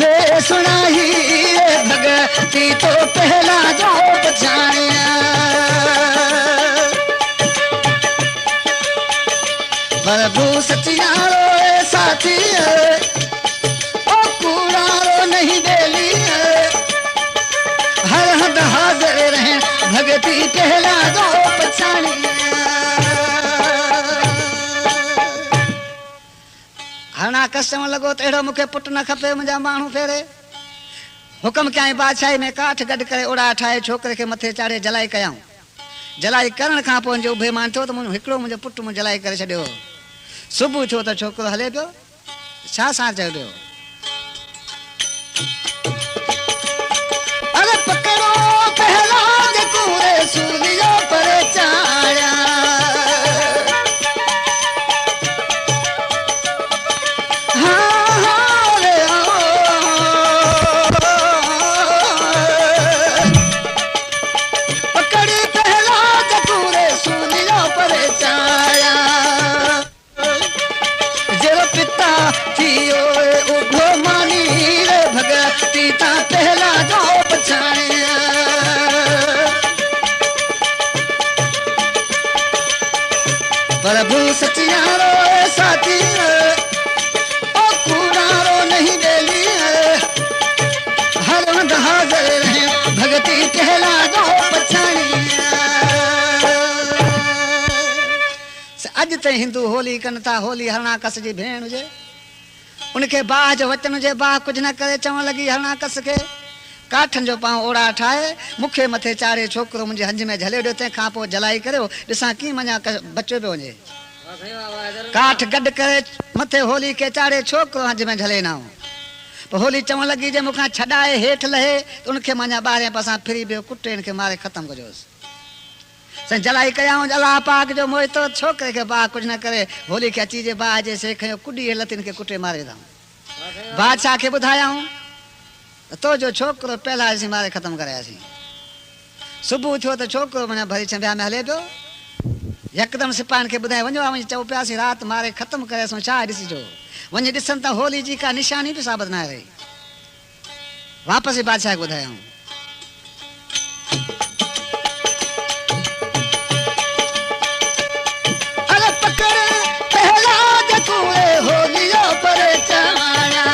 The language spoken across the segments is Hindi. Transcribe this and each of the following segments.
वे सुनाई भगती तो पहला जो पछाणिया प्रभु सचियारो साथी ओ कूड़ारो नहीं बेली हर हद हाजिर रहे भगती पहला जो पछाणिया हरणा कस्टम लगो तो एड़ो मुखे पुट न खपे मुंहिंजा माण्हू फेरे हुकम कयाई बादशाही में काठ गड करे ओड़ा ठाए छोकरे के मथे चाढ़े जलाई कयाऊं जलाई करण खां पोइ जो बेमान थियो तो हिकिड़ो मुंहिंजो पुट मुंहिंजो जलाई करे छॾियो सुबुह थियो त छोकिरो हले पियो छा सां चयो पियो अरे पकड़ो पहला जे कूड़े सूलियो पर चाढ़िया प्रभु सचियारो साथी ओ कूड़ारो नहीं बेली हर वंद हाजिर रहे भगती कहला दो पछाणिया अज ते हिंदू होली कन था होली हरणा कस जी भेण हुजे उनके बाह जो वचन हुजे बाह कुछ न करे चवण लगी हरणा कस के काठन जो पाँव ओड़ा ठाए मुखे मथे चाढ़े छोकरो मुझे हंज में झले ॾियो तंहिंखां पोइ जलाई करियो ॾिसां कीअं मञा बचो पियो वञे काठ गड करे मथे होली के चाढ़े छोकरो हंज में झले ना पोइ होली चवण लगी जे मूंखां छॾाए हेठि लहे त उनखे मञा ॿाहिरि पासां फिरी पियो कुटे इनखे मारे ख़तमु कजोसि साईं जलाई कयाऊं अलाह पाक जो मोहितो छोकिरे खे बाह कुझु न करे होली खे अची जे बाह जे सेख जो कुॾी लतिन खे कुटे मारे अथऊं बादशाह खे ॿुधायाऊं तो जो छोकरो पहला असीं मारे ख़त्म करायासीं सुबुह थियो त छोकरो माना भरी छंबिया में हले पियो यकदम सिपाहियुनि खे ॿुधाए वञो वञी चऊं पियासीं राति मारे ख़त्म करियासीं छा ॾिसिजो वञी ॾिसनि त होली जी का निशानी बि साबित न आहे रही वापसि बादशाह खे ॿुधायाऊं अरे पकड़ पहला जकूए होलियो पर चाया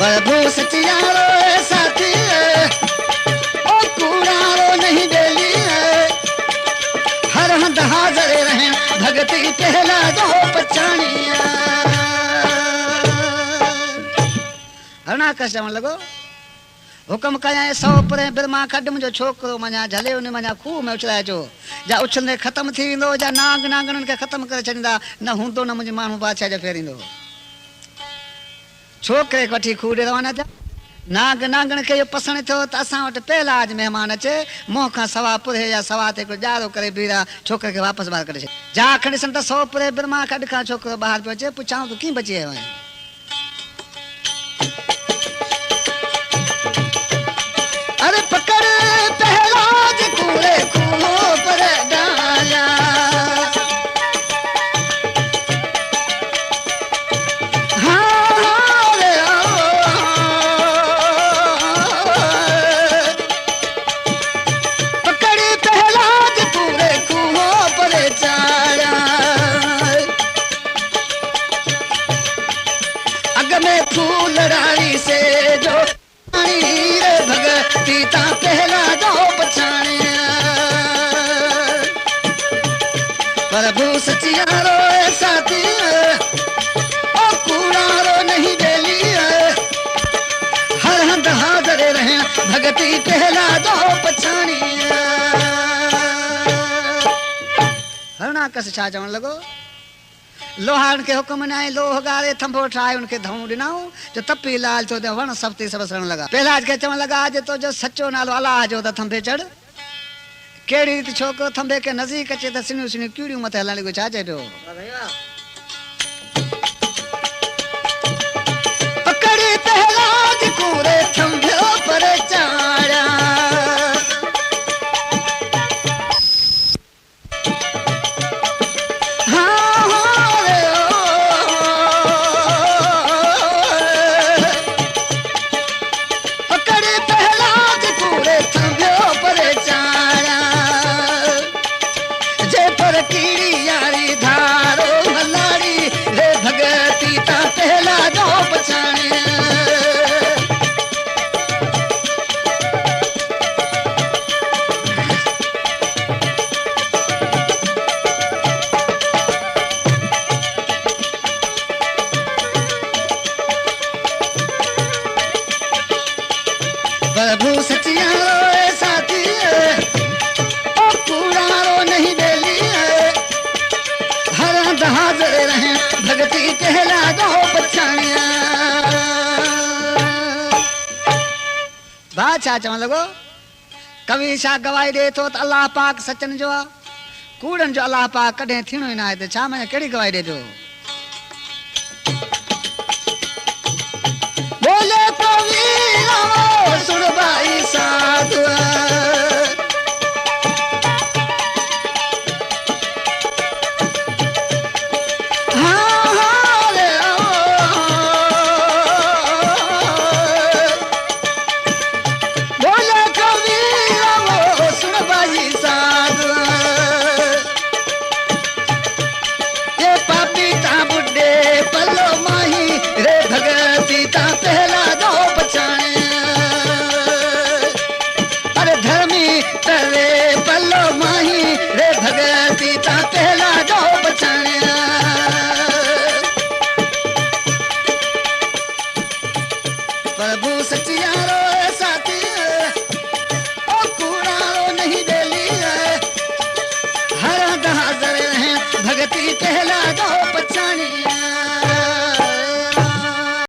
प्रभु सचियारो साथी ओ कूड़ारो नहीं बेली हर हंद हाजिर रहे भगती कहला दो पछाणिया हरणा कस चवण लॻो हुकम कयां 100 परे बिरमा खड मुंहिंजो छोकिरो मञा झले उन मञा खूह में उछलाए अचो जा उछलंदे ख़त्म थी वेंदो जा नांग नांगणनि खे ख़त्म करे छॾींदा न हूंदो न मुंहिंजो माण्हू बादशाह जो फेरींदो छोकरे को वठी खूह ॾे रवाना थिया नाग नांगण खे इहो पसंदि थियो त असां वटि पहिला अॼु महिमान अचे मुंहं खां सवा पुरे या सवा ते हिकिड़ो ॼारो करे बीरा छोकिरे खे वापसि ॿाहिरि कढे छॾे जा खणी ॾिसनि त 100 पुरे बिरमा खॾ खां छोकिरो ॿाहिरि पियो अचे पुछाऊं तूं कीअं बची आयो आहीं अरे पकड़ पहला कूड़े खूह पर डाला फूलरानी से जो भगती ता पहला दो पछाणिया प्रभु सचियारो साथी ओ कूड़ारो नहीं बेली हर हंद हाजिर रहे भगती पहला दो पछाणिया। हरणाकस छा चवण लॻो, लोहारनि खे हुकुम ॾिनई लोह ॻारे थंभो ठाहे उनखे धऊं ॾिनऊं जो तपी लाल थियो त वण सभु सभु सड़ण लॻा। पहलाज खे चवण लॻा अॼु तुंहिंजो सचो नालो अलाह जो त थंभे चढ़। कहिड़ी रीति छोकिरो थंभे खे नज़दीक अचे त सिनियूं सिनियूं कीड़ियूं मथे हलण लॻियूं। छा चए पियो? पकड़ी पहलाज कूड़े थंभो पर चाढ़िया। प्रभु सचिया साथी ओ कूड़ारो नहीं बेली हर हाजिर रहे भगती कहला दो पछाणिया। बादशाह चवण लॻो कवि छा गवाही ॾे थो त अलाह पाक सचन जो आहे, कूड़नि जो अलाह पाक कॾहिं थींदो ई न आहे। त छा मां कहिड़ी गवाही ॾे पियो? बोले कवि सुन भाई साधु बोले कवि सुन भाई साधु ये पापी ता बुड्ढे पल्लो माही रे भगती ता पहला दो पछाणे। तरे पल्लो माही रे भगती ता पहला दो बचाणिया। प्रभु सचियारो साथी ओ कूड़ारो नहीं बेली हर हाजिर हैं भगती पहला दो पछाणिया।